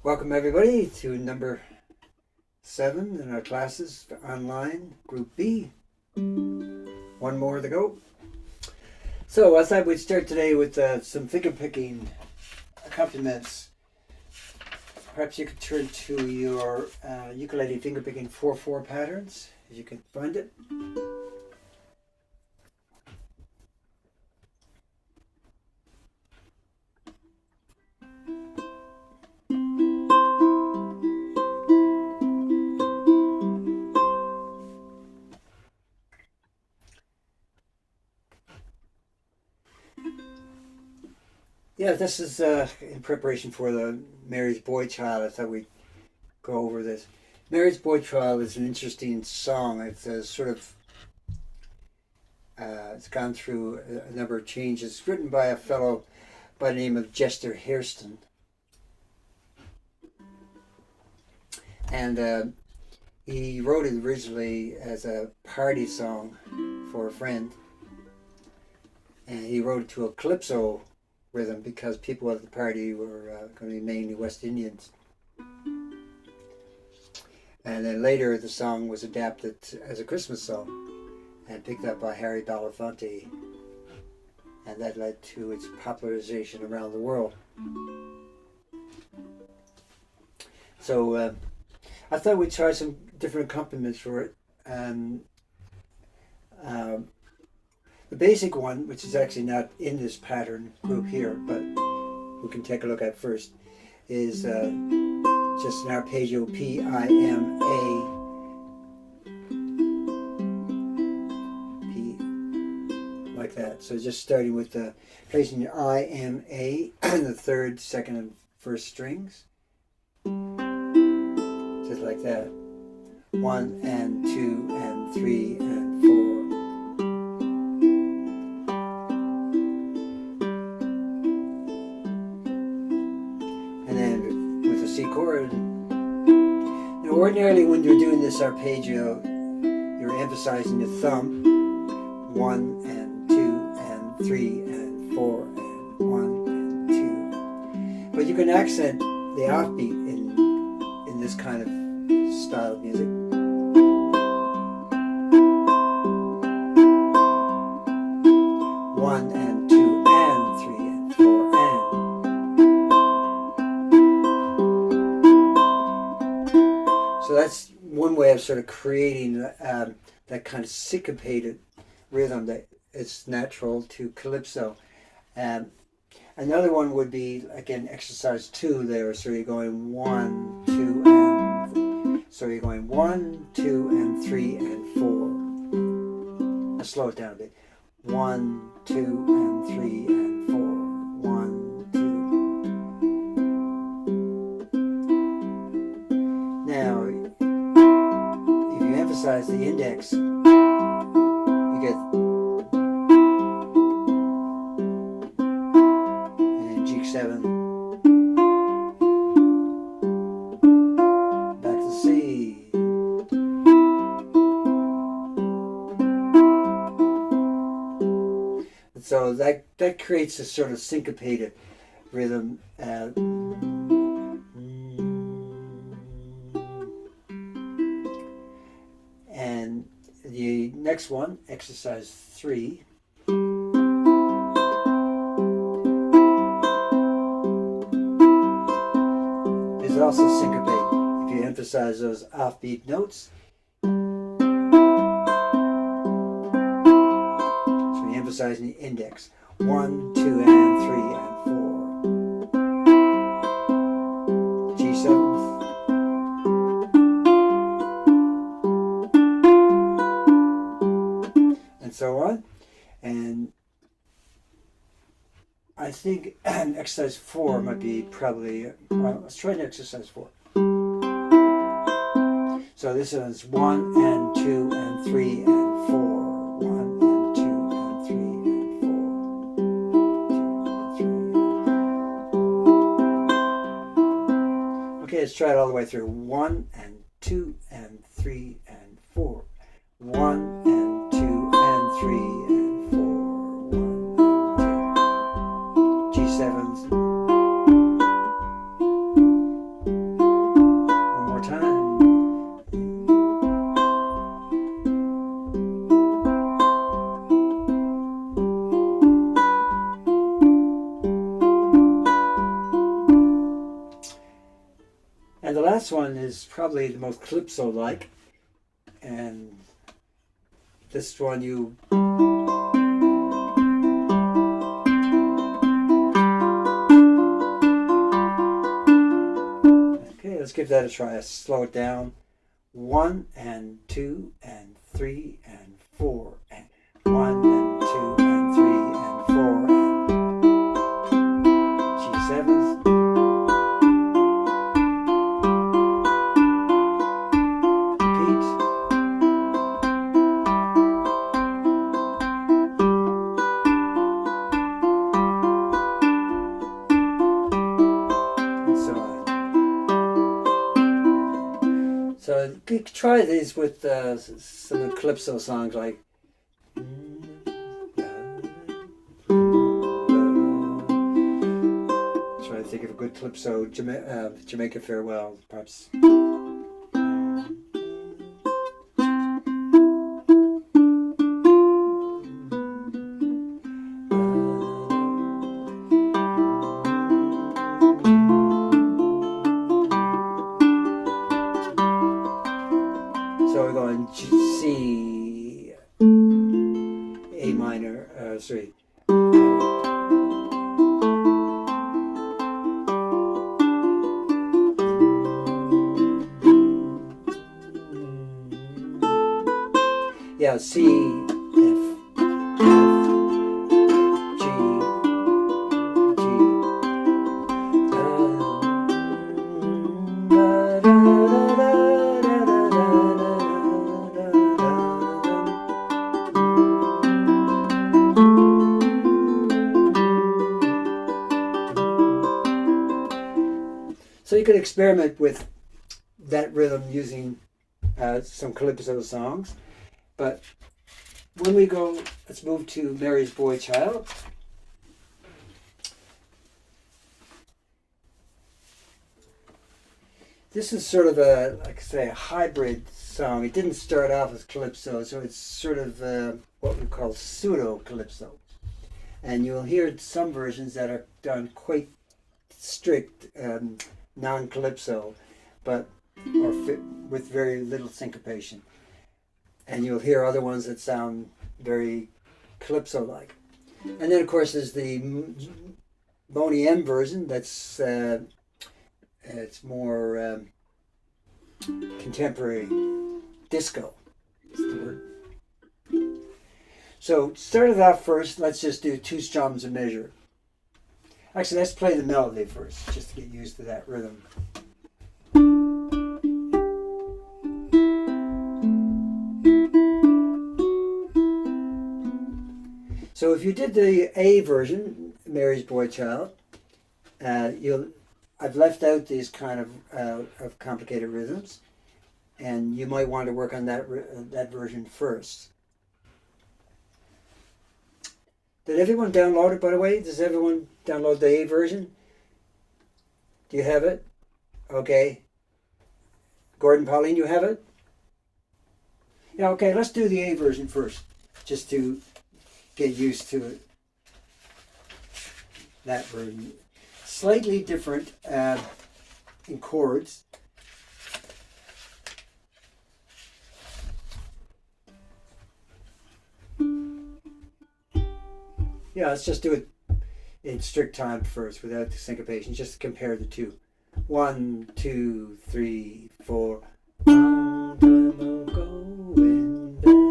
Welcome everybody to number 7 in our classes for online, Group B. One more to go. So I thought we'd start today with some finger picking accompaniments. Perhaps you could turn to your ukulele finger picking 4/4 patterns, if you can find it. Yeah, this is in preparation for the Mary's Boy Child. I thought we'd go over this. Mary's Boy Child is an interesting song. It's it's gone through a number of changes. It's written by a fellow by the name of Chester Hairston. And he wrote it originally as a party song for a friend. And he wrote it to a calypso rhythm because people at the party were going to be mainly West Indians. And then later the song was adapted as a Christmas song and picked up by Harry Belafonte, and that led to its popularization around the world. So I thought we'd try some different accompaniments for it. The basic one, which is actually not in this pattern group here, but we can take a look at first, is just an arpeggio P-I-M-A, P, like that. So just starting with placing your I-M-A in the third, second, and first strings, just like that. 1 and 2 and 3 and 4. C chord. Now, ordinarily, when you're doing this arpeggio, you're emphasizing the thumb. 1 and 2 and 3 and 4 and 1 and 2. But you can accent the offbeat in this kind of style of music. One and 2 and 3 and 4 and. So that's one way of sort of creating that kind of syncopated rhythm that is natural to calypso. Another one would be, again, exercise 2 there. So you're going 1, 2, and so you're going 1, 2, and 3, and 4. I'll slow it down a bit. 1, 2, and 3, and 4. 1, 2. Now, if you emphasize the index, you get, and then G7, back to C. And so that creates a sort of syncopated rhythm. And the next one, exercise 3, is also syncopated if you emphasize those offbeat notes. So you're emphasizing the index. 1, 2, and 3, and 4. G7. So on, and I think exercise 4 might be probably, let's try exercise 4. So this is 1 and 2 and 3 and 4. 1 and 2 and 3 and 4. 2 and 3. Okay, let's try it all the way through. 1 and 2 and 3 and 4. 1 and 2 and 3 and 4, 1 and 2. G7s. last one is probably the most calypso-like, and this one you... Okay, let's give that a try. Let's slow it down. 1 and 2 and 3 and 4 and 1 and 2 and 3 and 4 and G7. Repeat. And so on. So you could try these with some of the calypso songs like try to think of a good calypso, Jamaica Farewell, perhaps. So we're going C, A minor, sorry. Yeah, C, F, G, G. So you could experiment with that rhythm using some calypso songs. But when we go, let's move to Mary's Boy Child. This is sort of a, like I say, a hybrid song. It didn't start off as calypso, so it's sort of what we call pseudo-calypso. And you'll hear some versions that are done quite strict non-calypso, but or fit with very little syncopation. And you'll hear other ones that sound very calypso-like. And then, of course, there's the Boney M version. That's it's more contemporary disco. Is the word. So, started off first. Let's just do 2 strums a measure. Actually, let's play the melody first, just to get used to that rhythm. So if you did the A version, Mary's Boy Child, I've left out these kind of complicated rhythms, and you might want to work on that version first. Did everyone download it, by the way? Does everyone download the A version? Do you have it? Okay. Gordon, Pauline, you have it? Yeah, okay, let's do the A version first, just to get used to it. That version. Slightly different in chords. Yeah, let's just do it in strict time first without the syncopation, just to compare the two. 1, 2, 3, 4. Long time ago in Bethlehem.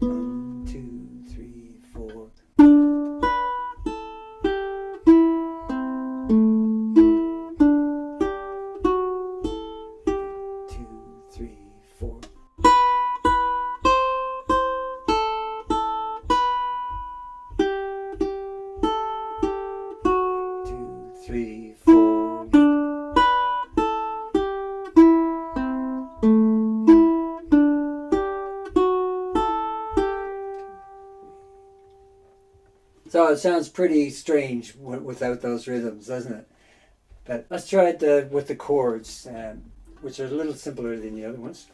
1, 2, 3, 4. 2, 3, 4. 3, 4. So it sounds pretty strange without those rhythms, doesn't it? But let's try it with the chords, which are a little simpler than the other ones,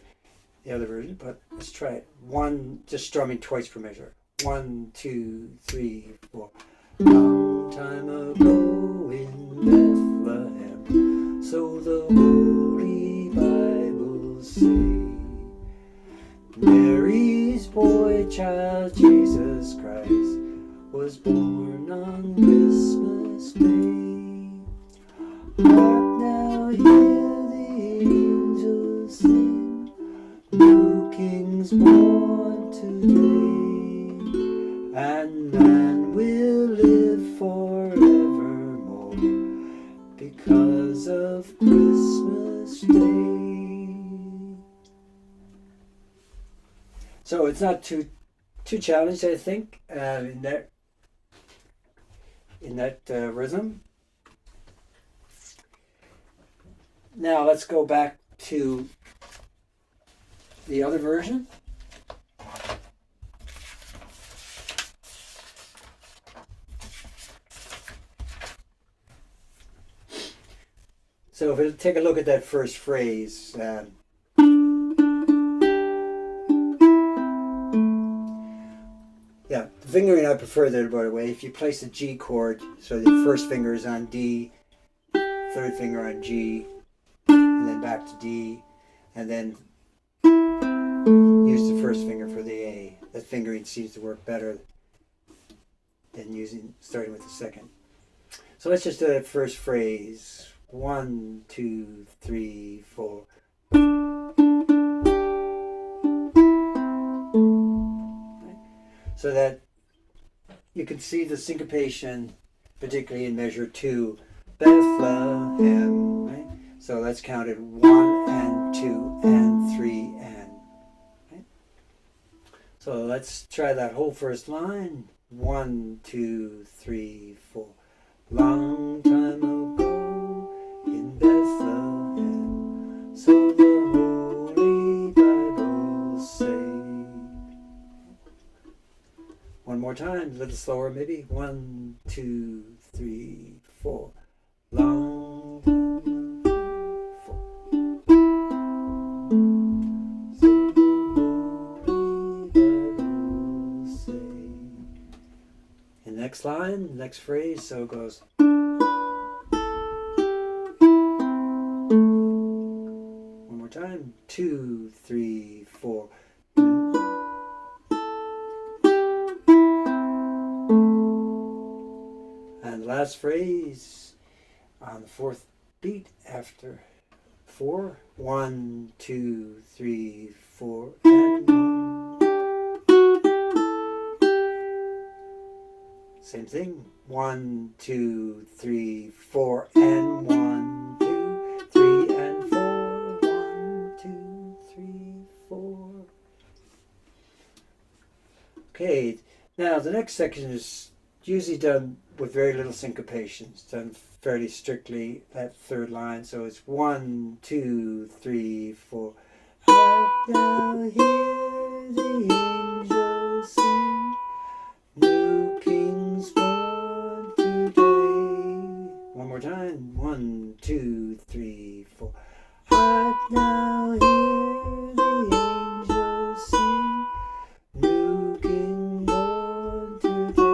the other version. But let's try it. 1, just strumming twice per measure. 1, 2, 3, 4. Long time ago child Jesus Christ was born on Christmas Day. Hark now, hear the angels sing, new King's born today, and man will live forevermore because of Christmas Day. So it's not too challenged, I think, in that rhythm. Now let's go back to the other version. So if we take a look at that first phrase, yeah, the fingering I prefer there, by the way. If you place the G chord, so the first finger is on D, third finger on G, and then back to D, and then use the first finger for the A. That fingering seems to work better than starting with the second. So let's just do that first phrase. 1, 2, 3, 4. So that you can see the syncopation, particularly in measure 2, Bethlehem. Right? So let's count it 1 and 2 and 3 and. Right? So let's try that whole first line. 1, 2, 3, 4. Long time ago in Bethlehem, so the Holy Bible say. One more time, a little slower maybe. 1, 2, 3, 4. Long time ago, 4. So the Holy Bible say. And next line, next phrase, so it goes. One more time. 2, 3, 4. And last phrase on the fourth beat after 4. 1, 2, 3, 4, and 1. Same thing. 1, 2, 3, 4, and 1, 2, 3, and 4. 1, 2, 3, 4. Okay, now the next section is usually done with very little syncopation. It's done fairly strictly that third line. So it's 1, 2, 3, 4. Hark now, hear the angels sing, new King's born today. One more time. 1, 2, 3, 4. Hark now, hear the angels sing, new King born today.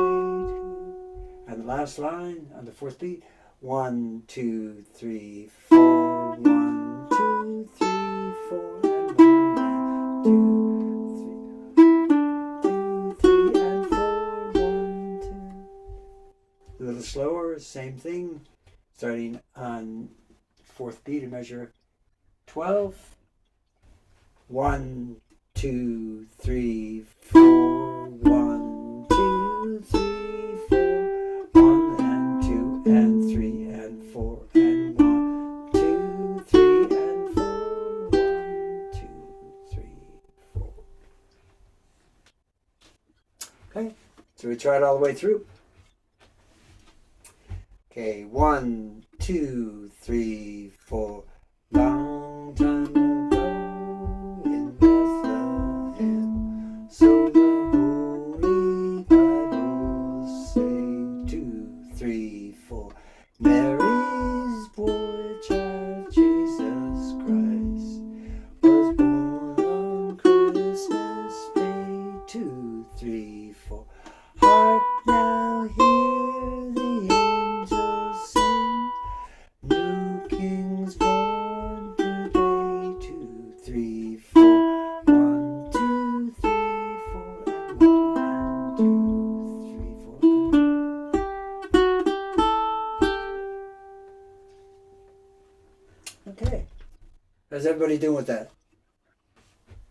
And the last line on the fourth beat. 1, 2, 3, 4. 1, 2, 3, 4, and 1, 2, 3, 2, 3, and 4. 1, 2. A little slower, same thing. Starting on fourth beat in measure 12. 1, 2, 3, 4. 1, 2, 3, 4. 1 and 2 and 3 and 4 and 1, 2, 3 and 4. 1, 2, 3, 4. Okay, so we try it all the way through. Okay, 1, 2, 3, 4. Long time ago in Bethlehem, so the Holy Bible say. 2, 3, 4. Mary's boy child Jesus Christ was born on Christmas Day. 2, 3, 4. Hark now, hear the angels sing, new King's born How's everybody doing with that?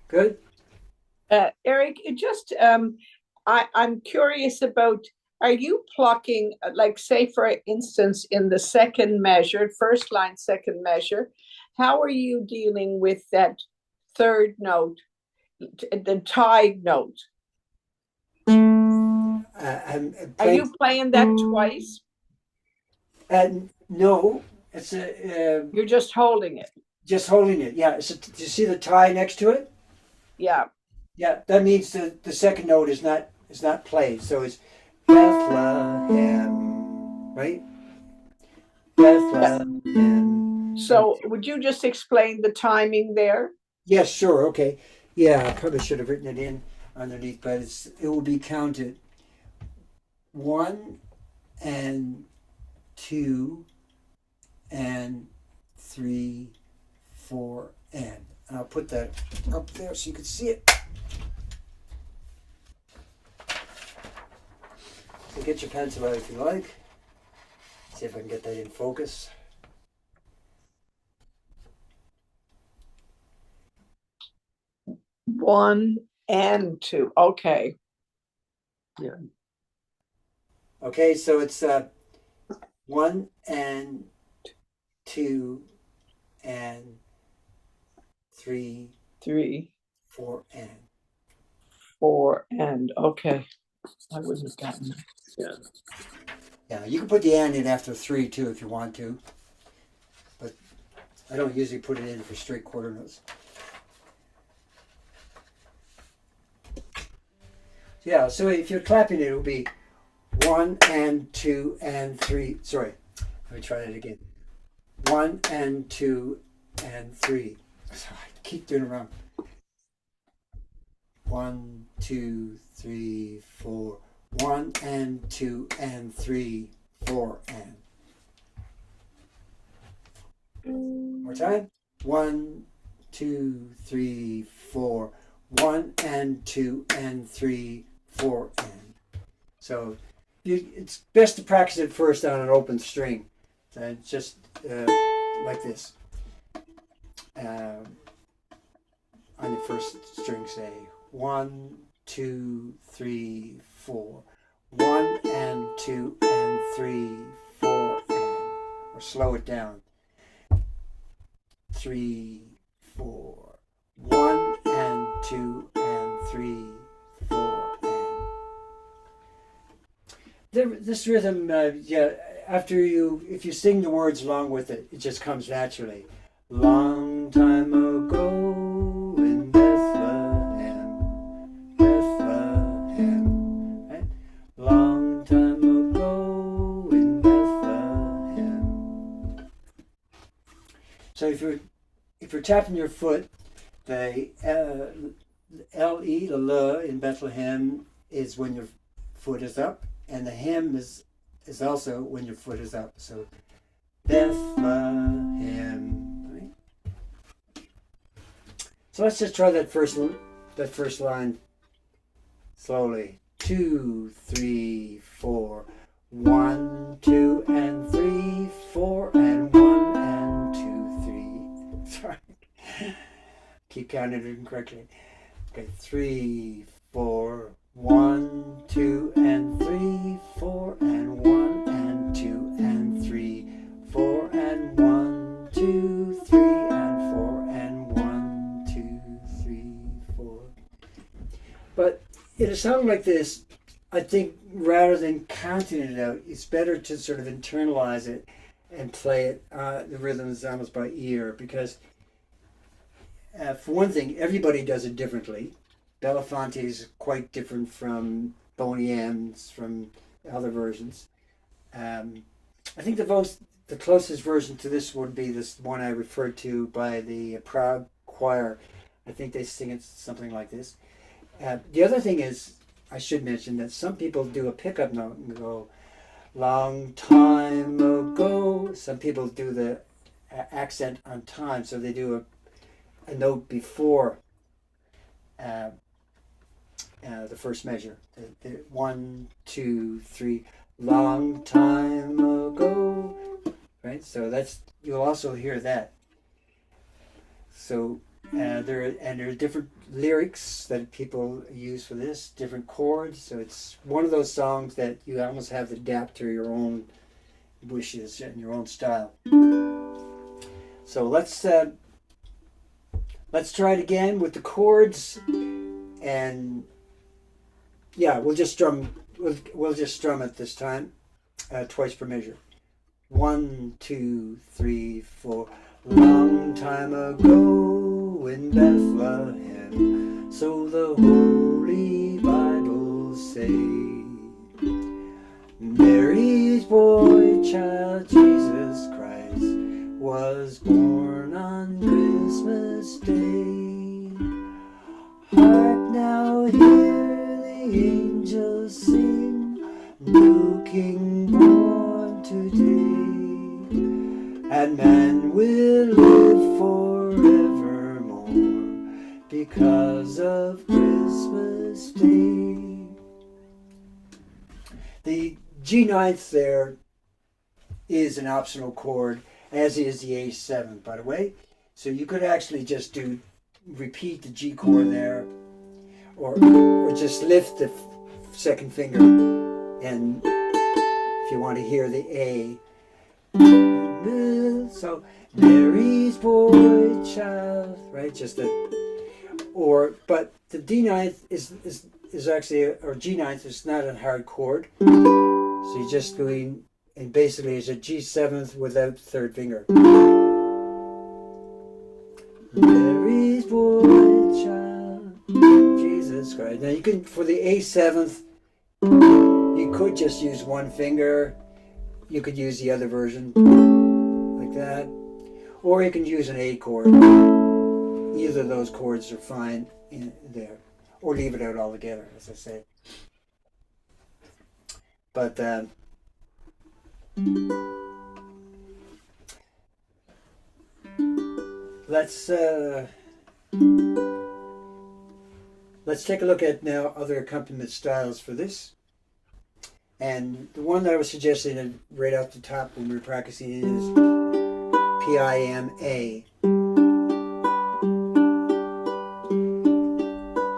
Good? Eric, it just I'm curious about, are you plucking, like say for instance in the second measure, first line, second measure, how are you dealing with that third note, the tied note? I'm Are playing. you playing that twice? No, it's a You're just holding it. just holding it. Yeah. Do you see the tie next to it? Yeah. Yeah, that means the second note is not played. So it's Bethlehem, right? Yeah. Bethlehem. So would you just explain the timing there? Yes, sure, okay. Yeah, I probably should have written it in underneath, but it will be counted 1 and 2 and 3, 4 and. And I'll put that up there so you can see it. So get your pencil out if you like. See if I can get that in focus. One and two. Okay. Yeah. Okay, so it's 1 and 2 and 3, Three, 4 and. 4 and okay. I wouldn't have gotten that. Yeah. Yeah, you can put the and in after 3 too if you want to, but I don't usually put it in for straight quarter notes. Yeah, so if you're clapping it, it'll be 1 and 2 and 3. Sorry, let me try that again. 1 and 2 and 3. Sorry, I keep doing it wrong. 1, 2, 3, 4. 1 and 2 and 3, 4 and. More time. 1, 2, 3, 4. 1 and 2 and 3, 4 and. So it's best to practice it first on an open string. Just like this. On the first string, say 1, 2, 3, 4. 1 and 2 and 3, 4 and. Or slow it down. 3, 4. 1 and 2 and 3, 4 and. This rhythm, yeah. If you sing the words along with it, it just comes naturally. Long time ago in Bethlehem, Bethlehem, right? Long time ago in Bethlehem. So if you're tapping your foot, the L-E, the L in Bethlehem is when your foot is up, and the hem is also when your foot is up. So Bethlehem. Right? So let's just try that first line slowly. 2, 3, 4. 1, 2 and 3, 4 and 1 and 2, 3. Sorry. Keep counting it incorrectly. Okay, 3, 4. 1, 2 and 3, 4 and 1 and 2 and 3, 4 and 1, 2, 3 and 4 and 1, 2, 3, 4. But in a song like this, I think rather than counting it out, it's better to sort of internalize it and play it, the rhythms almost by ear, because for one thing, everybody does it differently. Belafonte is quite different from Boney M's, from other versions. I think the closest version to this would be this one I referred to by the Prague Choir. I think they sing it something like this. The other thing is, I should mention that some people do a pickup note and go, long time ago. Some people do the accent on time, so they do a note before the first measure. The 1, 2, 3, long time ago. Right? So you'll also hear that. So there are different lyrics that people use for this, different chords. So it's one of those songs that you almost have to adapt to your own wishes and your own style. So let's try it again with the chords, and yeah, we'll just strum it this time, twice per measure. 1, 2, 3, 4. Long time ago in Bethlehem, so the Holy Bible say, Mary's boy child Jesus Christ was born on Christmas Day. Hark now, hear the angels sing, new King born today. And man will live forevermore because of Christmas Day. The G ninth there is an optional chord, as is the A7, by the way. So you could actually just repeat the G chord there, or just lift the second finger, and if you want to hear the A. So Mary's boy child, right? But the D ninth is actually, or G ninth is not a hard chord. So you're just going, and basically it's a G7th without third finger. Mary's boy child, Jesus Christ. Now you can, for the A7th, you could just use one finger. You could use the other version, like that. Or you can use an A chord. Either of those chords are fine in there. Or leave it out altogether, as I said. But let's take a look at now other accompaniment styles for this. And the one that I was suggesting right off the top when we were practicing is P-I-M-A.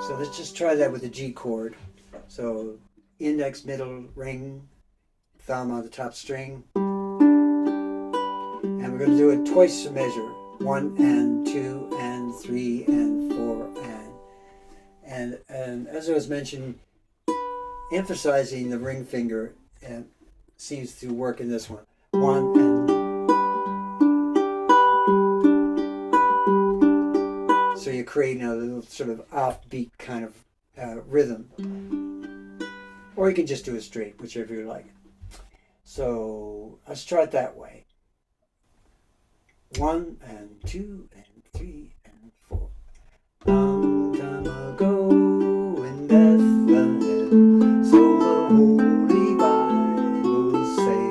So let's just try that with the G chord. So index, middle, ring, thumb on the top string. And we're going to do it twice a measure. 1 and 2 and 3 and 4 and as I was mentioning, emphasizing the ring finger seems to work in this one. 1 and. So you're creating a little sort of offbeat kind of rhythm. Or you can just do it straight, whichever you like. So let's try it that way. 1 and 2 and 3 and 4. Long time ago in Bethlehem, so the Holy Bible say,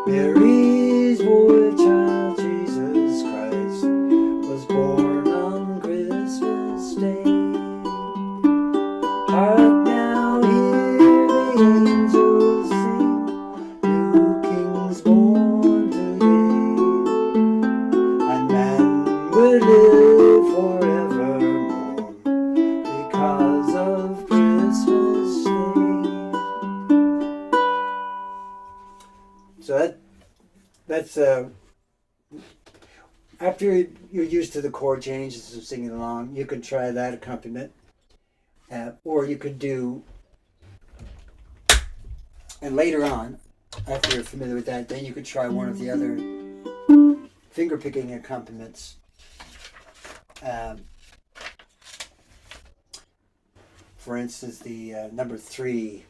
Mary's boy child Jesus Christ was born on Christmas Day. Hark now, hear the angels sing, new King's born today, and man will live forevermore because of Christmas Day. So that's after you're used to the chord changes of singing along, you can try that accompaniment. Or you could do, and later on, after you're familiar with that, then you could try one of the other finger picking accompaniments. For instance, the number 3.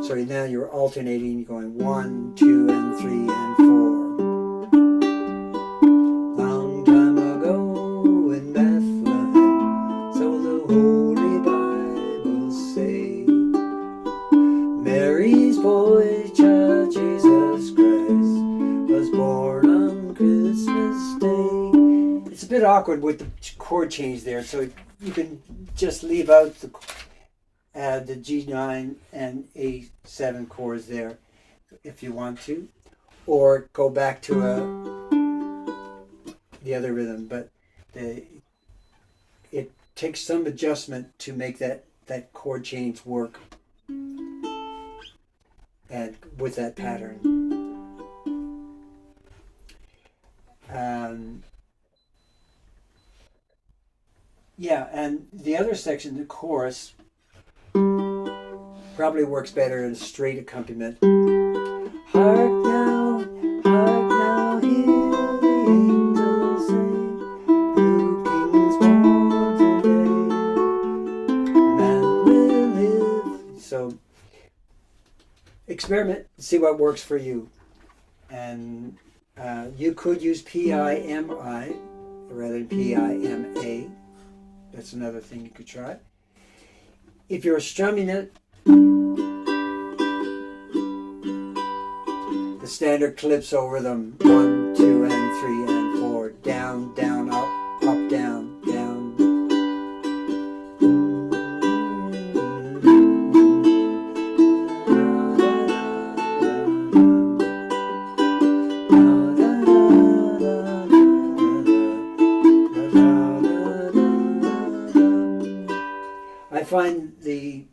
So now you're alternating, you're going 1, 2, and 3, and 4. Long time ago in Bethlehem, so the Holy Bible say, Mary's boy child Jesus Christ was born on Christmas Day. It's a bit awkward with the chord change there, so you can just leave out the G9 and A7 chords there if you want to, or go back to the other rhythm. But it takes some adjustment to make that chord change work and with that pattern. Yeah, and the other section, the chorus, probably works better in a straight accompaniment. Hark now, hear the angels sing, new kings born today, man will live. So experiment, see what works for you. And you could use P-I-M-I rather than P-I-M-A. That's another thing you could try. If you're strumming it, the standard calypso rhythm, 1, 2, and 3, and 4, down, down, up, up, down, down. I find the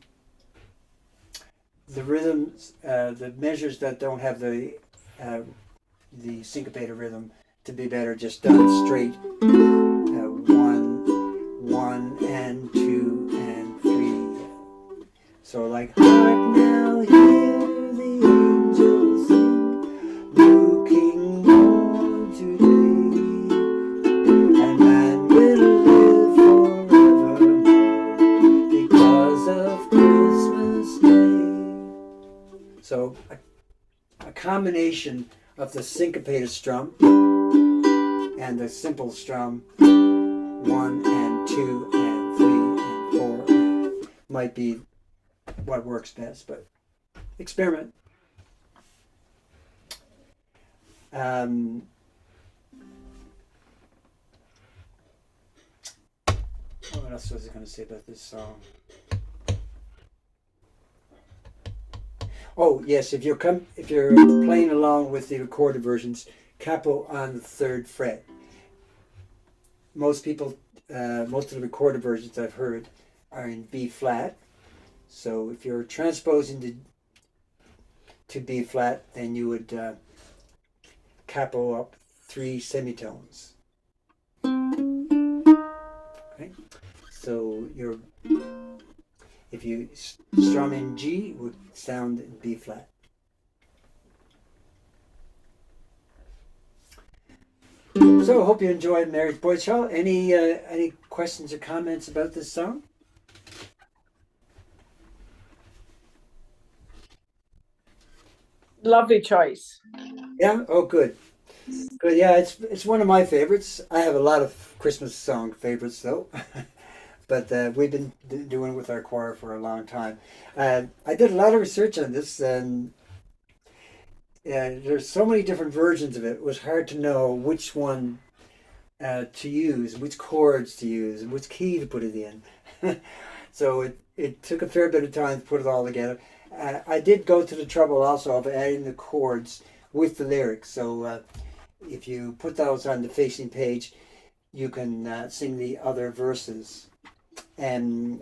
rhythms, the measures that don't have the syncopated rhythm to be better just done straight. 1, 1, and 2, and 3. So like, hark now, hear the angels sing, new king born today, and man will live forevermore because of Christmas Day. So a combination of the syncopated strum and the simple strum, 1 and 2 and 3 and 4, might be what works best, but experiment. What else was I going to say about this song? Oh yes, if you're playing along with the recorded versions, capo on the 3rd fret. Most people, most of the recorded versions I've heard are in B flat. So if you're transposing to B flat, then you would capo up 3 semitones. Okay, so if you strum in G, it would sound in B flat. So I hope you enjoyed Mary's Boy Child. Any questions or comments about this song? Lovely choice. Yeah. Oh, good. Good. Yeah, it's one of my favorites. I have a lot of Christmas song favorites though, but we've been doing it with our choir for a long time. I did a lot of research on this, and there's so many different versions of it. It was hard to know which one to use, which chords to use, and which key to put it in. So it took a fair bit of time to put it all together. I did go to the trouble also of adding the chords with the lyrics. So if you put those on the facing page, you can sing the other verses. And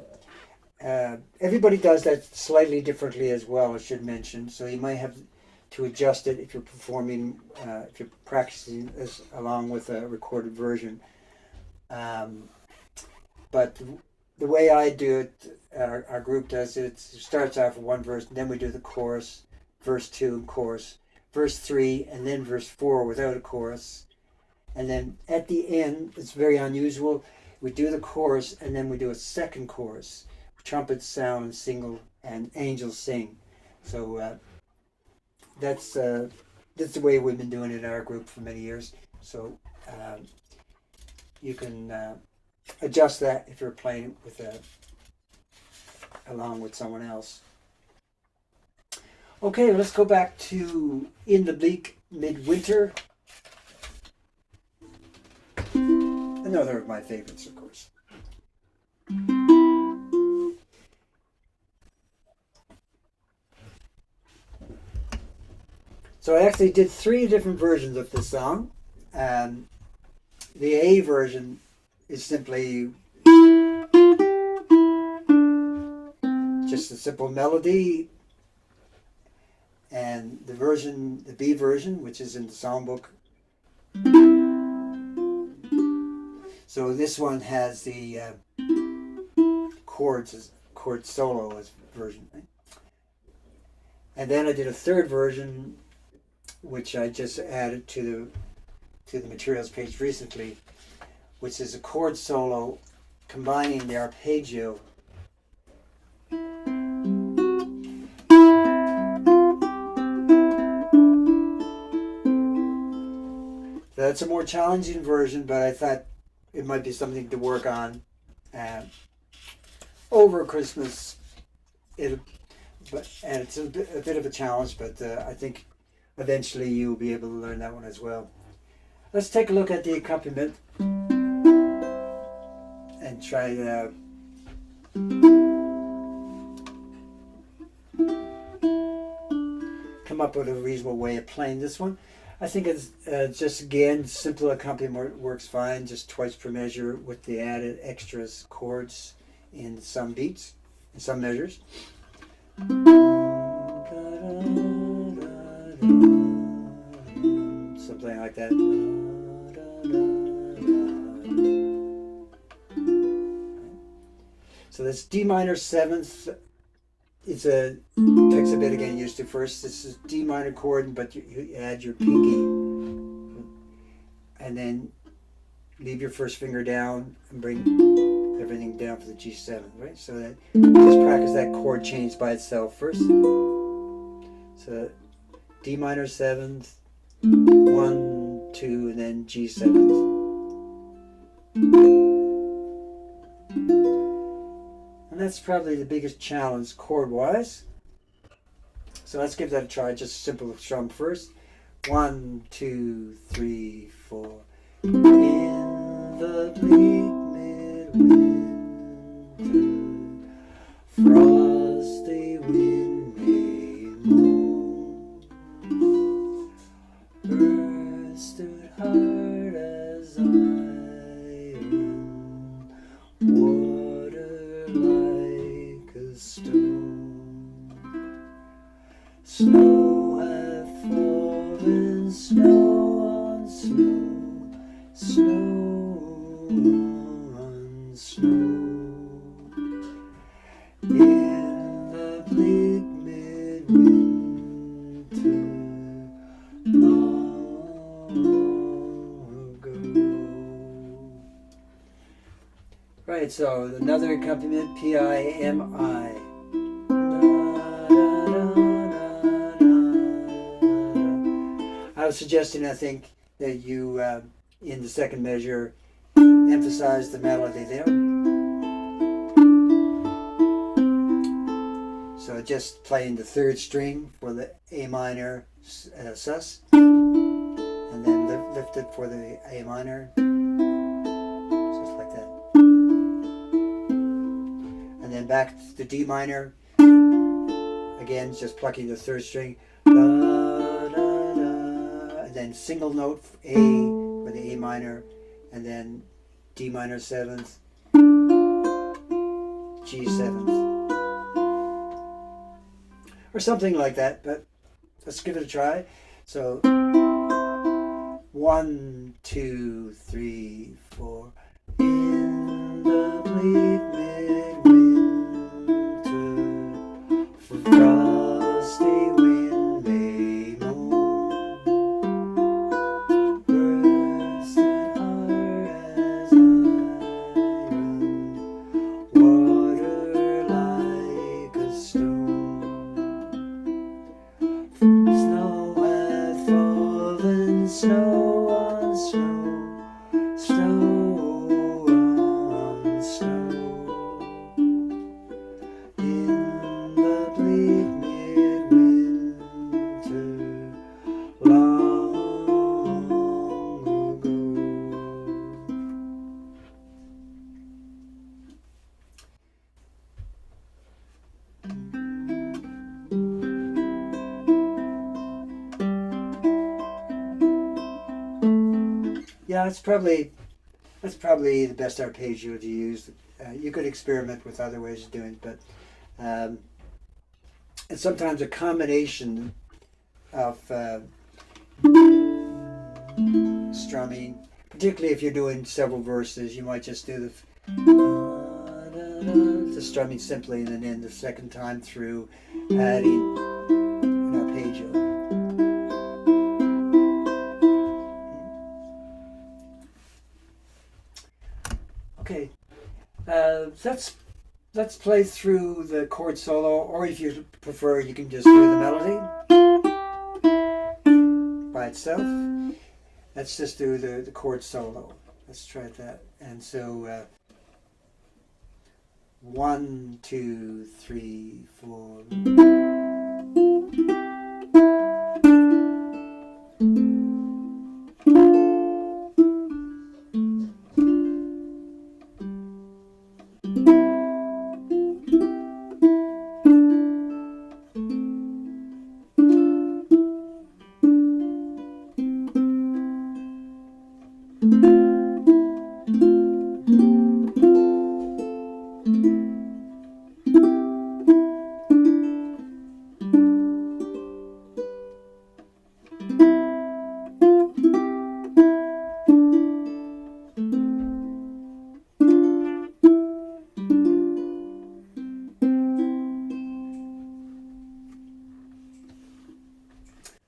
everybody does that slightly differently as well, I should mention. So you might have to adjust it if you're performing, if you're practicing this along with a recorded version. But the way I do it, our group does it, it starts off with one verse, and then we do the chorus, verse 2 and chorus, verse 3, and then verse 4 without a chorus. And then at the end, it's very unusual, we do the chorus, and then we do a second chorus. Trumpets sound and single, and angels sing. So that's the way we've been doing it in our group for many years. So you can adjust that if you're playing with along with someone else. Okay, let's go back to In the Bleak Midwinter. Another of my favorites, of course. So I actually did 3 different versions of this song. The A version is simply just a simple melody, and the B version, which is in the songbook. So this one has the chord solo as version. Right? And then I did a 3rd version, which I just added to the materials page recently, which is a chord solo combining the arpeggio. So that's a more challenging version, but I thought it might be something to work on over Christmas. And it's a bit of a challenge, but I think eventually you'll be able to learn that one as well. Let's take a look at the accompaniment and try to come up with a reasonable way of playing this one. I think it's just, again, simple accompaniment works fine, just twice per measure with the added extras chords in some beats, in some measures. Something like that. So that's D minor 7th. Takes a bit of getting used to first. This is D minor chord, but you add your pinky, and then leave your first finger down and bring everything down for the G7, right? So that just practice that chord change by itself first. So D minor 7th, 1, 2, and then G7th. And that's probably the biggest challenge chord-wise. So let's give that a try. Just a simple strum first. 1, 2, 3, 4. In the bleak midwinter, frosty wind made moan. Earth stood hard as iron, water like a stone. Snow hath fallen, snow on snow, snow on snow. In the bleak midwinter, long ago. Right, so another accompaniment, P-I-M-I. I was suggesting, I think, that you, in the 2nd measure, emphasize the melody there. So just playing the 3rd string for the A minor sus, and then lift it for the A minor, just like that. And then back to the D minor, again, just plucking the 3rd string. And then single note A for the A minor, and then D minor 7th, G7th, or something like that. But let's give it a try. So 1, 2, 3, 4. In the bleak midwinter, frosty wind may moan. Earth stood hard as iron, water like a stone. Snow hath fallen, snow on snow, snow that's probably the best arpeggio to use. You could experiment with other ways of doing it, but and sometimes a combination of strumming, particularly if you're doing several verses, you might just do the strumming simply, and then in the second time through adding an arpeggio. Okay, let's play through the chord solo, or if you prefer, you can just hear the melody by itself. Let's just do the chord solo. Let's try that. And so 1, 2, 3, 4.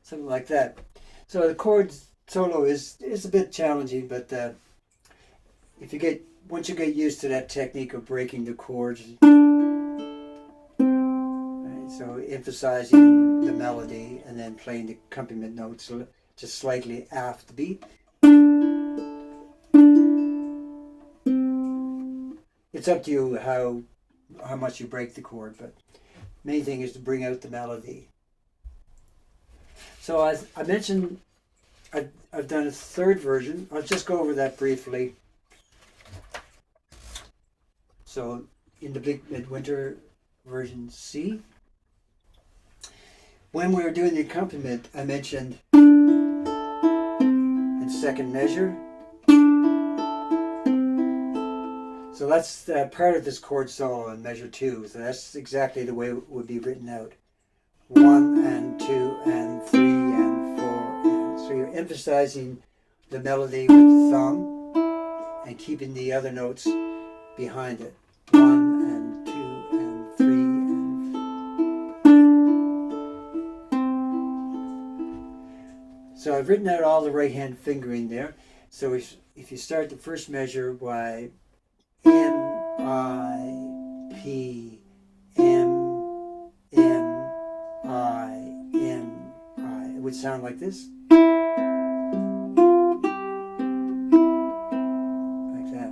Something like that. So the chord solo is a bit challenging, but if you once you get used to that technique of breaking the chords, right, so emphasizing the melody and then playing the accompaniment notes just slightly aft the beat. It's up to you how much you break the chord, but main thing is to bring out the melody. So as I mentioned, I've done a third version. I'll just go over that briefly. So in the Big Midwinter version C, when we were doing the accompaniment, I mentioned in second measure. So that's part of this chord solo in measure 2. So that's exactly the way it would be written out. 1 and 2 and 3 and 4. And so you're emphasizing the melody with the thumb and keeping the other notes behind it. 1 and 2 and 3 and 4. So I've written out all the right hand fingering there. So if you start the first measure by M, I, P, M, M, I, M, I. It would sound like this. Like that.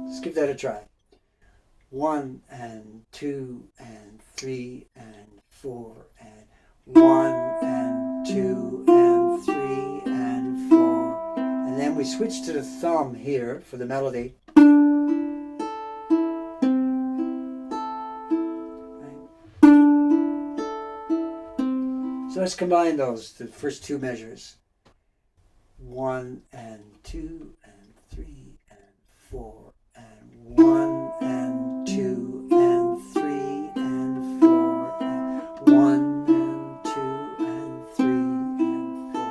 Let's give that a try. 1 and 2 and 3 and 4 and 1 and 2 and 3 and 4. And then we switch to the thumb here for the melody. So let's combine those, the first two measures. 1 and 2 and 3 and 4 and 1 and 2 and 3 and 4 and 1 and 2 and 3 and 4.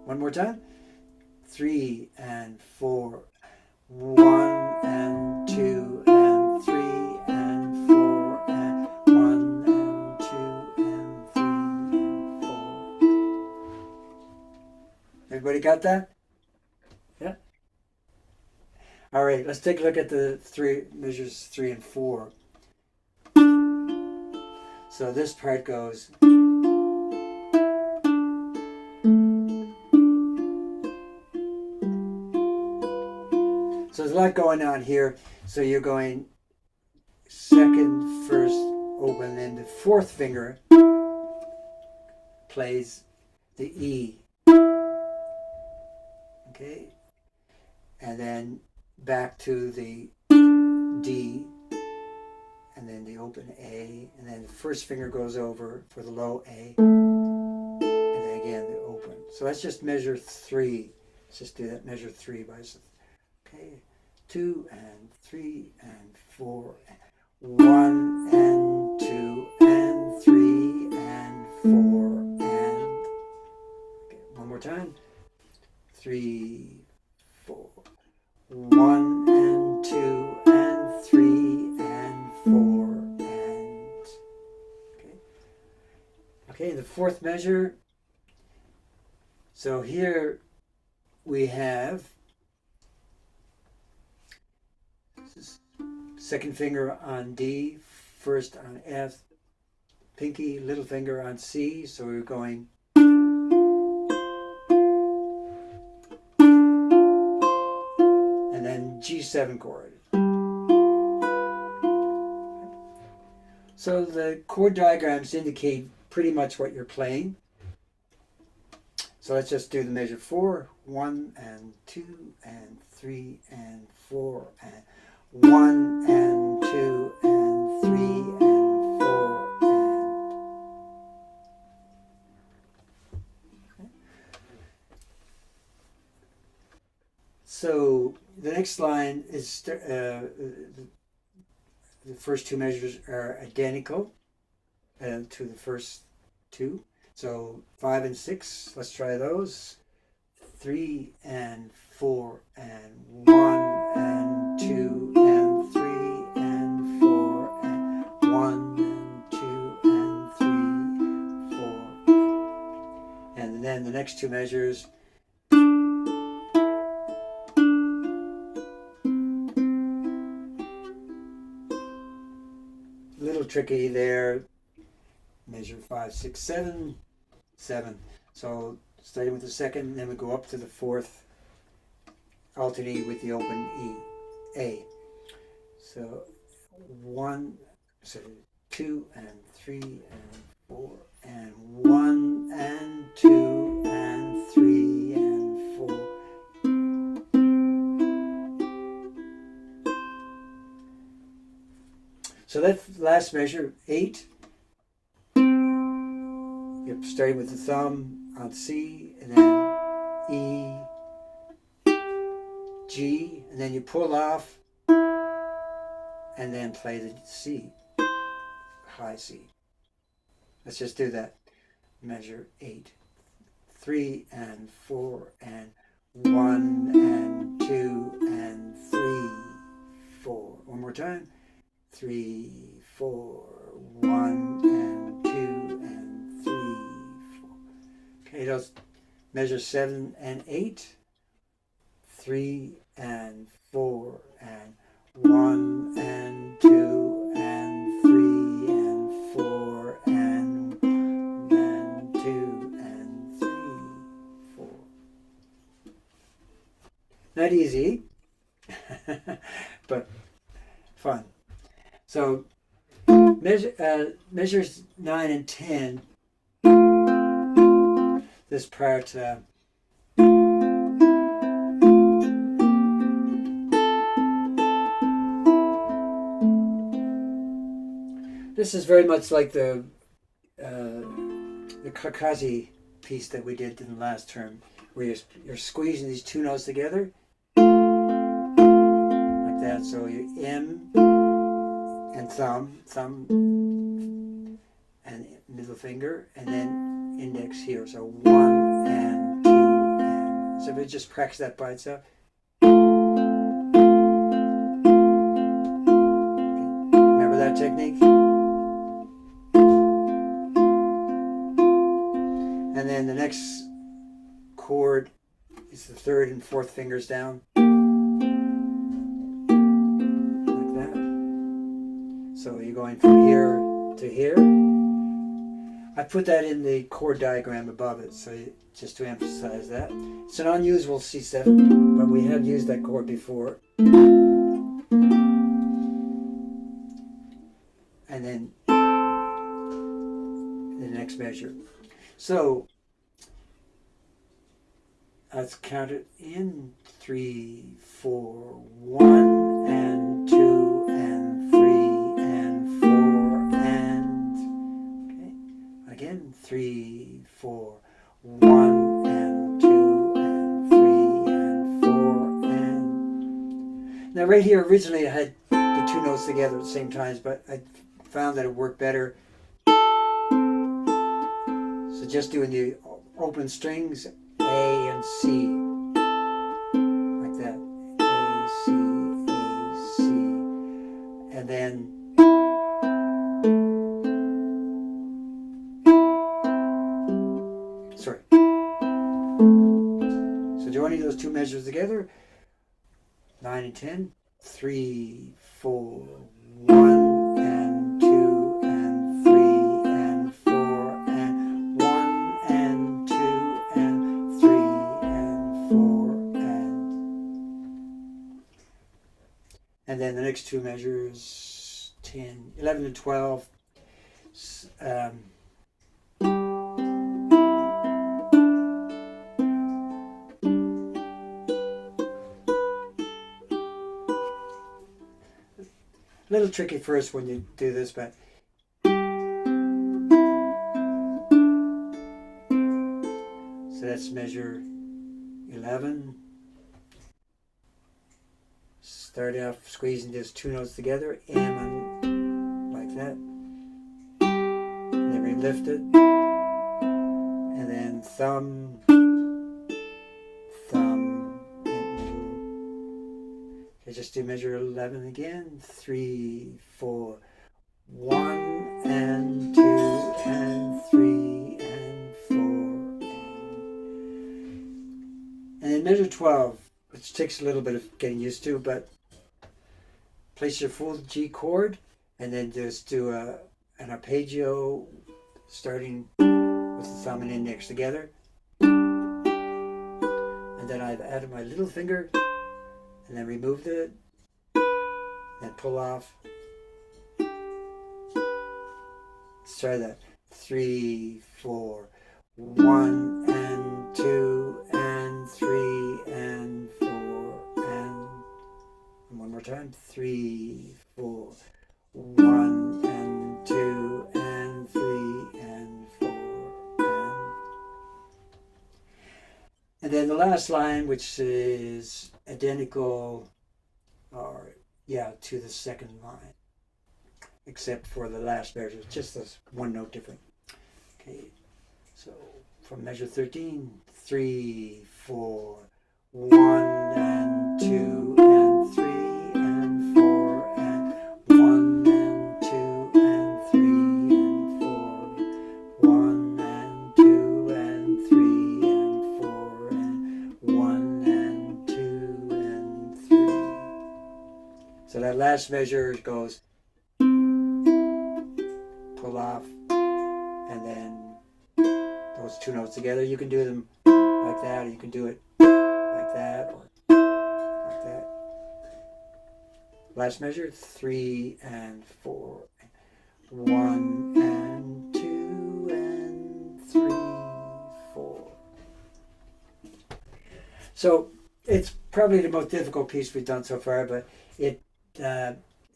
One more time. 3 and 4. 1 and 2 and 3 and 4 and 1 and 2 and 3 and 4. Everybody got that? Yeah? All right, let's take a look at the measures 3 and 4. So this part goes. So there's a lot going on here. So you're going second, first, open, and the fourth finger plays the E. Okay? And then back to the D, and then the open A, and then the first finger goes over for the low A, again the open. So let's just measure 3. Let's just do that, measure 3 by, okay, 2 and 3 and 4, 1 and 2 and 3 and 4 and, okay, one more time, 3, 4, 1 and 2 and 3 and 4 and, okay. Okay, the fourth measure. So here we have second finger on D, first on F, pinky, little finger on C. So we're going and then G7 chord. So the chord diagrams indicate pretty much what you're playing. So let's just do the measure 4, 1 and 2 and 3 and 4 and 1 and 2 and 3 and 4 and, okay. So the next line is the first two measures are identical to the first two. So 5 and 6, let's try those. 3 and 4 and 1 and 2 and 3 and 4 and 1 and 2 and 3, 4. And then the next two measures. Little tricky there. Measure 5, 6, 7, 7. So starting with the second, then we go up to the fourth, alternating with the open E, A. So 1, so 2 and 3 and 4 and 1 and 2 and 3 and 4. So that last measure, 8. You're starting with the thumb on C, and then E, G, and then you pull off, and then play the C, high C. Let's just do that. Measure 8. 3 and 4 and 1 and 2 and 3, 4. One more time. 3, 4, 1 and 2 and 3, 4. Okay, those measure 7 and 8. 3 and 4 and 1 and 2 and 3 and 4 and 2 and 3, 4. Not easy, but fun. So measures 9 and 10, this part, this is very much like the Kakazi piece that we did in the last term, where you're squeezing these two notes together, like that. So you M and thumb and middle finger, and then index here. So 1 and 2 and, so if it just practice that by itself. Remember that technique? And then the next chord is the third and fourth fingers down. Like that. So you're going from here to here. I put that in the chord diagram above it, so just to emphasize that. It's an unusual C7, but we have used that chord before. And then the next measure. So let's count it in. 3, 4, 1 and 2 and 3 and 4 and, okay, again 3, 4, 1 Now right here, originally I had the two notes together at the same times, but I found that it worked better. So just doing the open strings, A and C, like that. A, C, and then sorry. So joining those two measures together, 9 and 10, 3, 4, 1 and 2 and 3 and 4 and 1 and 2 and 3 and 4 and then the next two measures, 10, 11 and 12. A little tricky first when you do this, but so that's measure 11. Start off squeezing those two notes together, M and like that. And then we lift it, and then thumb, okay, just do measure 11 again. 3, 4, 1 and 2 and 3 and 4, and then measure 12, which takes a little bit of getting used to, but place your full G chord and then just do an arpeggio starting with the thumb and index together. And then I've added my little finger and then removed it and pull off. Let's try that. 3, 4, 1 and 2 and 3 and 4 and one more time. 3, 4, 1 and 2 and 3 and 4 and then the last line, which is identical, or to the second line, except for the last measure, just this one note different. Okay, so from measure 13, 3, 4, 1 and 2 and 3 and 4 and 1 and 2 and 3 and 4, 1 and 2 and 3 and 4 and 1 and 2 and 3. So that last measure goes pull off, and then those two notes together. You can do them like that, or you can do it like that, or like that. Last measure, 3 and 4, 1 and 2 and 3, 4. So it's probably the most difficult piece we've done so far, but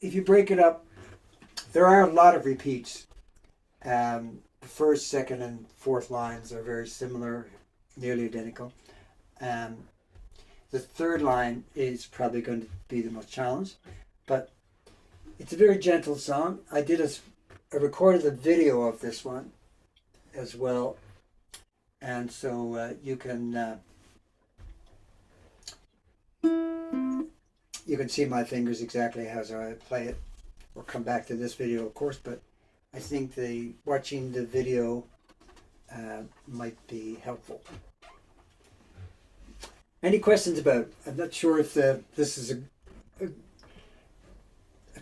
if you break it up, there are a lot of repeats. The first, second, and fourth lines are very similar, nearly identical. The third line is probably going to be the most challenged, but it's a very gentle song. I recorded a video of this one as well, and so you can see my fingers exactly as I play it. We'll come back to this video, of course, but I think watching the video might be helpful. Any questions about it? I'm not sure if this is a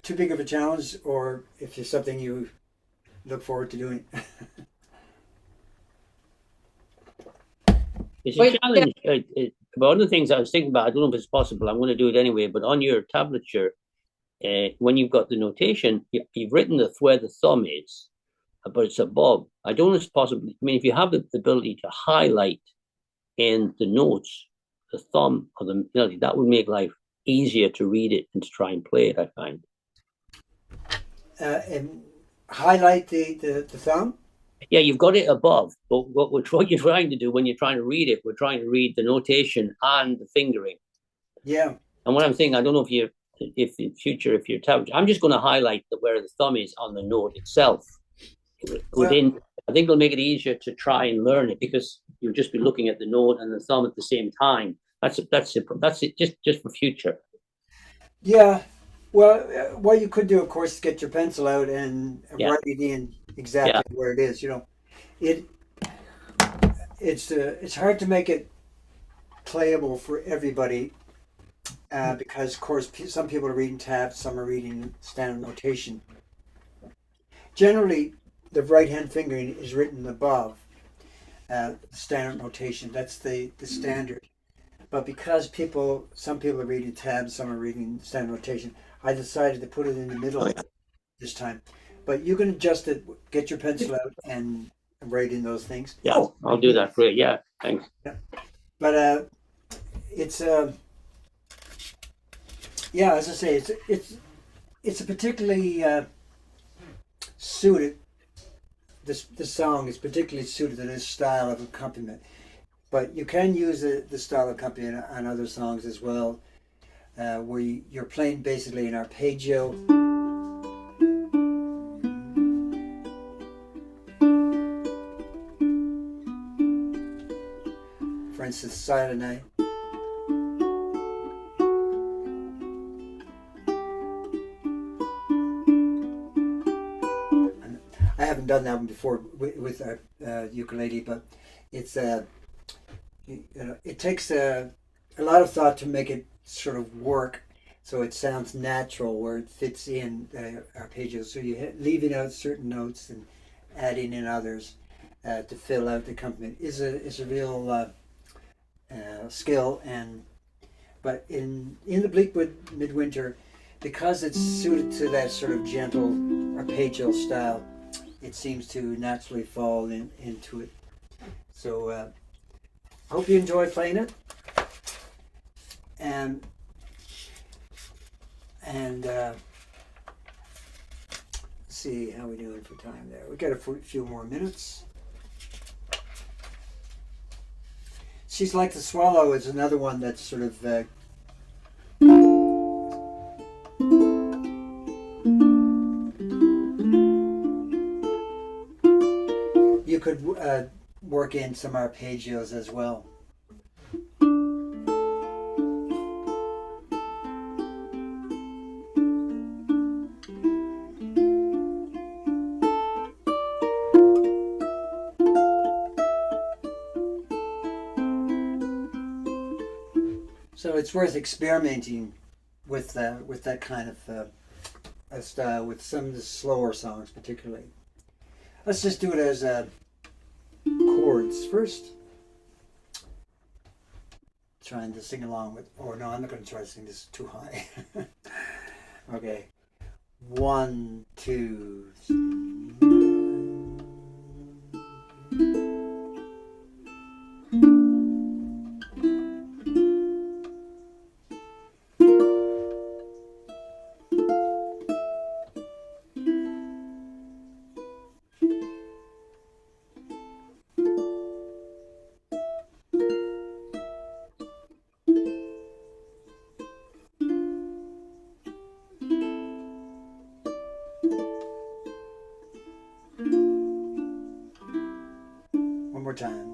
too big of a challenge, or if it's something you look forward to doing. It's a challenge. But one of the things I was thinking about, I don't know if it's possible, I'm going to do it anyway, but on your tablature, when you've got the notation, you've written where the thumb is, but it's above. I don't know if it's possible. I mean, if you have the ability to highlight in the notes, the thumb or the melody, that would make life easier to read it and to try and play it, I find. And highlight the thumb? Yeah, you've got it above, but what you're trying to do when you're trying to read it, we're trying to read the notation and the fingering. Yeah. And what I'm saying, I don't know if if in future, if you're tablature, I'm just going to highlight where the thumb is on the note itself. Within, I think it'll make it easier to try and learn it, because you'll just be looking at the note and the thumb at the same time. That's it. Just for future. Yeah. Well, what you could do, of course, is get your pencil out and write it in exactly where it is. You know, it's hard to make it playable for everybody because, of course, some people are reading tabs, some are reading standard notation. Generally, the right-hand fingering is written above standard notation. That's the standard. But because some people are reading tabs, some are reading standard notation, I decided to put it in the middle this time. But you can adjust it, get your pencil out and write in those things. Yeah, I'll do that. Great. Yeah, thanks. Yeah. But it's yeah, as I say, it's a particularly suited. This song is particularly suited to this style of accompaniment. But you can use the style of accompaniment on other songs as well, where you're playing basically an arpeggio. For instance, Silent Night. I haven't done that one before with ukulele, but it's it takes a lot of thought to make it sort of work, so it sounds natural where it fits in arpeggios. So you're leaving out certain notes and adding in others to fill out the accompaniment is a real skill. But in the Bleakwood Midwinter, because it's suited to that sort of gentle arpeggial style, it seems to naturally fall into it. So I hope you enjoy playing it. And let's see how we doing for time there. We got a few more minutes. She's Like the Swallow is another one that's sort of you could work in some arpeggios as well. So it's worth experimenting with that kind of style with some of the slower songs, particularly. Let's just do it as chords first. Trying to sing along with, or no, I'm not going to try to sing this too high. Okay, 1, 2, 3. One more time.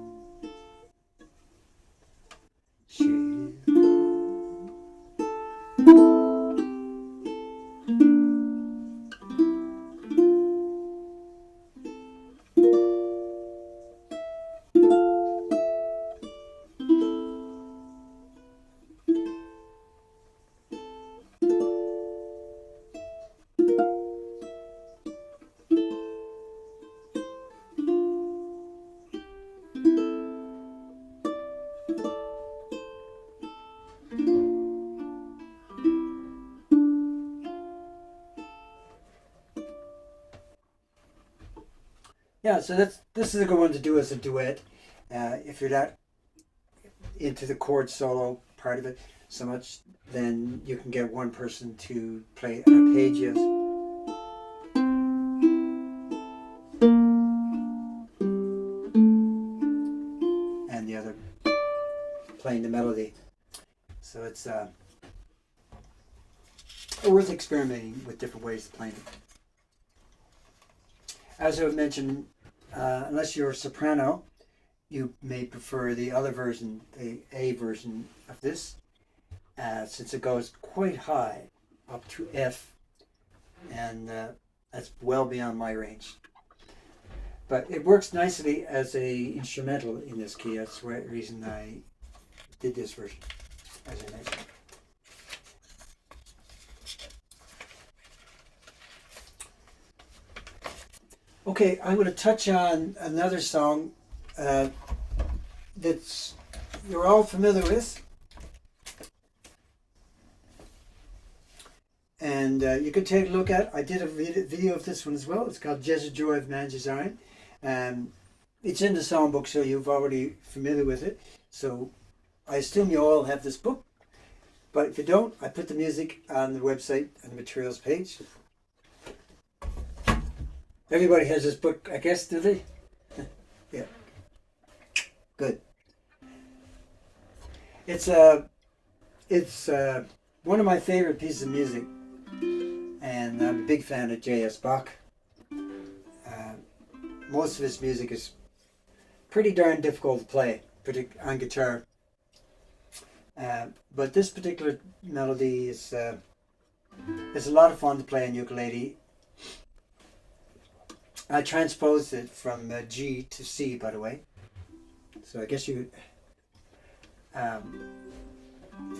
Yeah, so this is a good one to do as a duet. If you're not into the chord solo part of it so much, then you can get one person to play arpeggios. And the other playing the melody. So it's worth experimenting with different ways of playing it. As I mentioned, unless you're a soprano, you may prefer the other version, the A version of this, since it goes quite high, up to F, and that's well beyond my range. But it works nicely as a instrumental in this key. That's the reason I did this version, as I mentioned. Okay, I'm going to touch on another song that's you're all familiar with. And you could take a look at. I did a video of this one as well. It's called Jezza Joy of Man Design. It's in the songbook, so you're already familiar with it. So I assume you all have this book. But if you don't, I put the music on the website and the materials page. Everybody has this book, I guess, do they? Yeah. Good. It's one of my favorite pieces of music, and I'm a big fan of J.S. Bach. Most of his music is pretty darn difficult to play, particularly on guitar. But this particular melody is it's a lot of fun to play on ukulele. I transposed it from G to C, by the way. So I guess you, if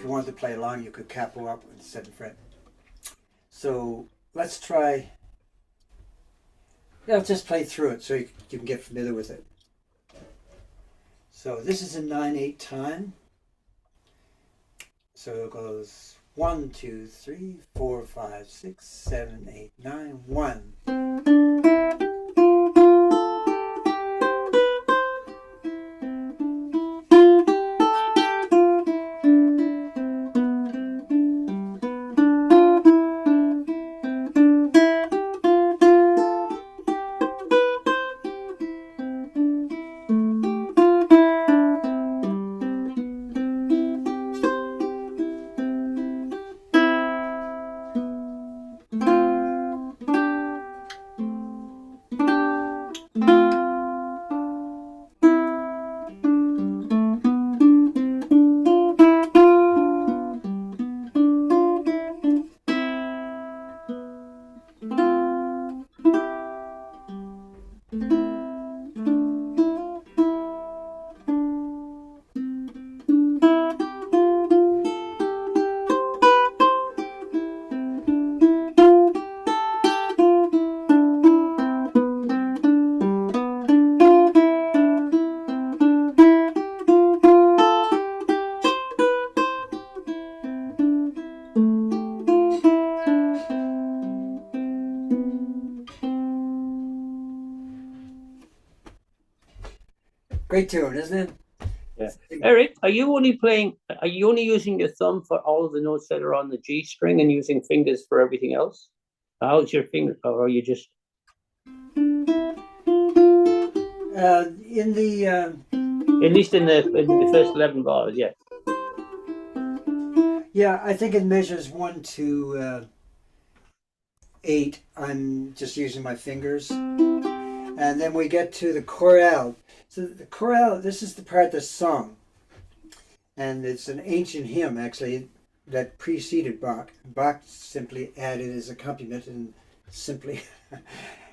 you wanted to play along, you could capo up with the 7th fret. So let's try. Yeah, I'll just play through it so you can get familiar with it. So this is in 9/8 time. So it goes 1, 2, 3, 4, 5, 6, 7, 8, 9, 1. Great tune, isn't it? Yeah. Eric, are you only using your thumb for all of the notes that are on the G string and using fingers for everything else? How's your finger, or are you just? In the At least in the first 11 bars, yeah. yeah, I think it measures 1 to 8. I'm just using my fingers, and then we get to the chorale. So the chorale, this is the part that's sung, and it's an ancient hymn actually that preceded Bach. Bach simply added his accompaniment and simply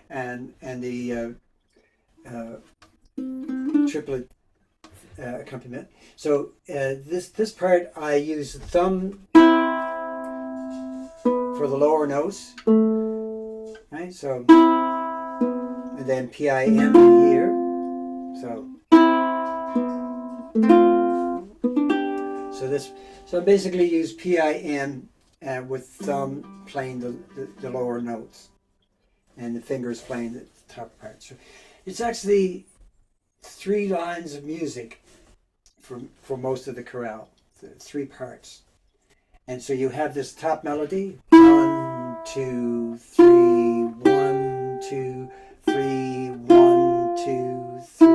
and the triplet accompaniment. So this part I use the thumb for the lower notes, right? So and then PIM here. So I basically use PIM with thumb playing the lower notes and the fingers playing the top part. So it's actually 3 lines of music for most of the chorale, 3 parts. And so you have this top melody, 1, 2, 3, 1, 2, 3, 1, 2, 3,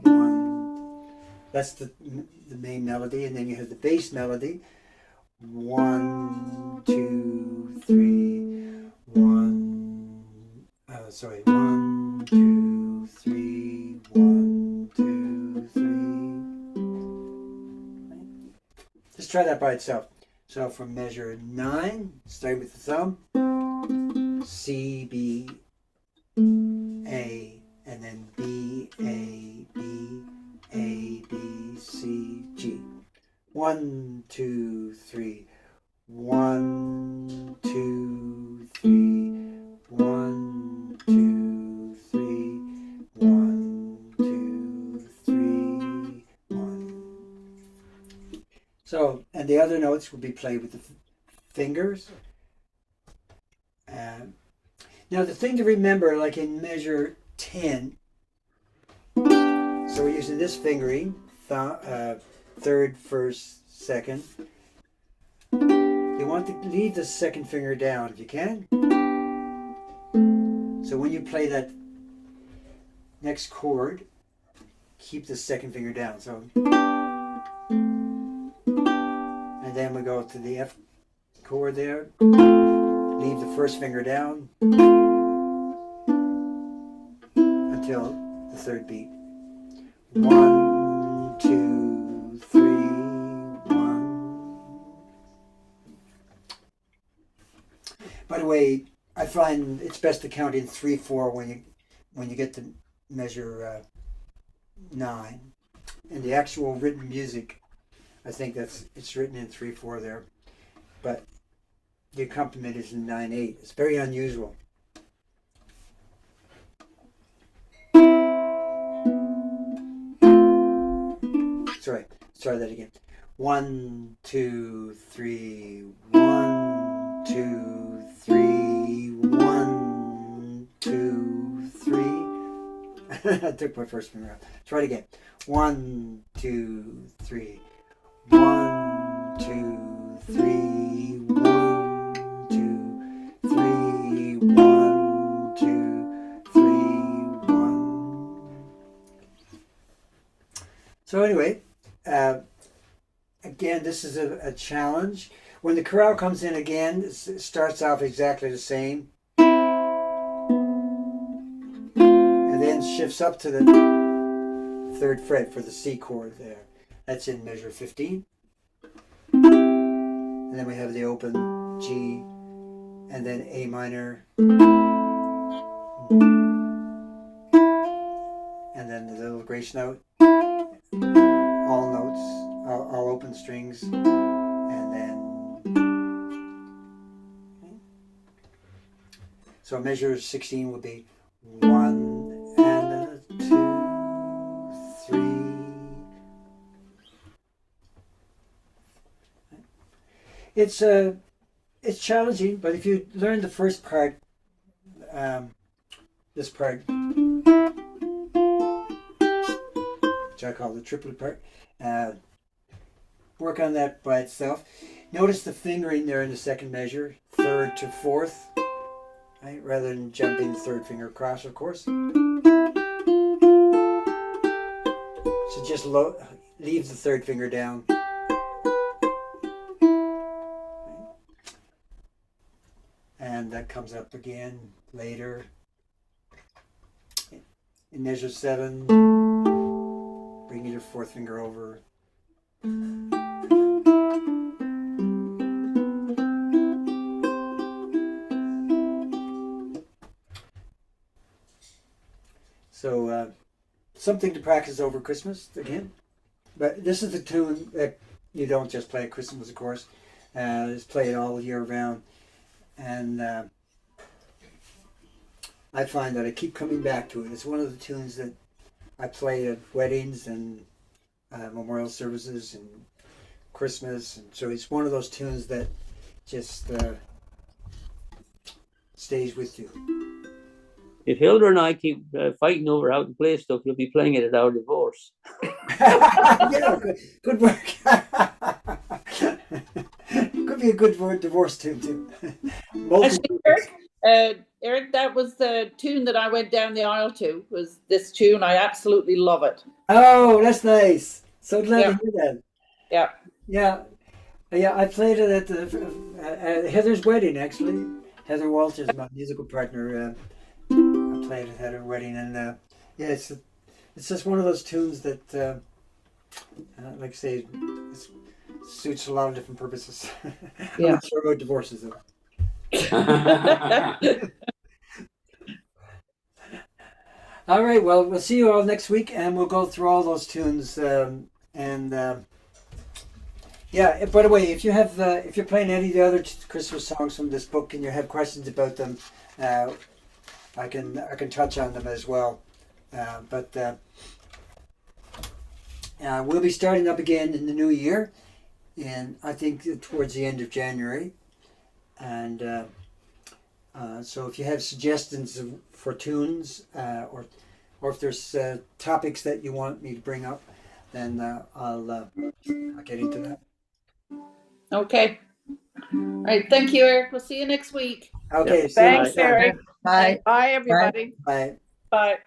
1. That's the main melody, and then you have the bass melody, 1, 2, 3, sorry. 1, 2, 3, 1, 2, 3. Just try that by itself. So from measure 9, starting with the thumb, C, B, A, and then B, A, B, A, B, C, G. 1, 2, 3. 1, 2, 3. 1, 2, 3. 1, 2, 3. 1. So, and the other notes will be played with the fingers. Now the thing to remember, like in measure 10, so we're using this fingering, third, first, second. You want to leave the second finger down if you can. So when you play that next chord, keep the second finger down. So, and then we go to the F chord there. Leave the first finger down until the third beat. 1, 2, 3, 1. By the way, I find it's best to count in 3/4 when you get to measure 9. And the actual written music, I think it's written in 3/4 there, but the accompaniment is in 9/8. It's very unusual. Sorry, let's try that again. 1, 2, 3. 1, 2, 3. 1, 2, 3. I took my first finger out. Try it again. 1, 2, 3. 1, 2, 3. 1, 2, 3. 1, 2, 3. 1. So anyway, again, this is a challenge. When the chorale comes in again, it starts off exactly the same, and then shifts up to the 3rd fret for the C chord there. That's in measure 15. And then we have the open G, and then A minor, and then the little grace note, all notes, all open strings, and then, so measure 16 will be 1 and a 2, 3. It's challenging, but if you learn the first part, this part, which I call the triplet part, work on that by itself. Notice the fingering there in the second measure, 3rd to 4th, right? Rather than jumping the 3rd finger across, of course. So just leave the 3rd finger down. And that comes up again later. In measure 7, bring your 4th finger over. So something to practice over Christmas again. But this is a tune that you don't just play at Christmas, of course. Just play it all year round. And I find that I keep coming back to it. It's one of the tunes that I play at weddings and memorial services and Christmas. And so it's one of those tunes that just stays with you. If Hilda and I keep fighting over how to play stuff, you'll be playing it at our divorce. Yeah, good work. Could be a good divorce tune too. Eric, that was the tune that I went down the aisle to, was this tune. I absolutely love it. Oh, that's nice. So glad to hear that. Yeah. Yeah. Yeah, I played it at Heather's wedding, actually. Heather Walsh is my musical partner. I played it at a wedding, and yeah, it's just one of those tunes that, like I say, it suits a lot of different purposes. I'm Yeah. not sure about divorces though. All right, well, we'll see you all next week, and we'll go through all those tunes. Yeah, by the way, if you're playing any of the other Christmas songs from this book and you have questions about them, I can touch on them as well. But we'll be starting up again in the new year, and I think towards the end of January. And so if you have suggestions for tunes, or if there's topics that you want me to bring up, then I'll get into that. Okay. All right. Thank you, Eric. We'll see you next week. Okay. Yeah. See you Thanks, next time. Eric. Bye. Bye, everybody. Bye. Bye.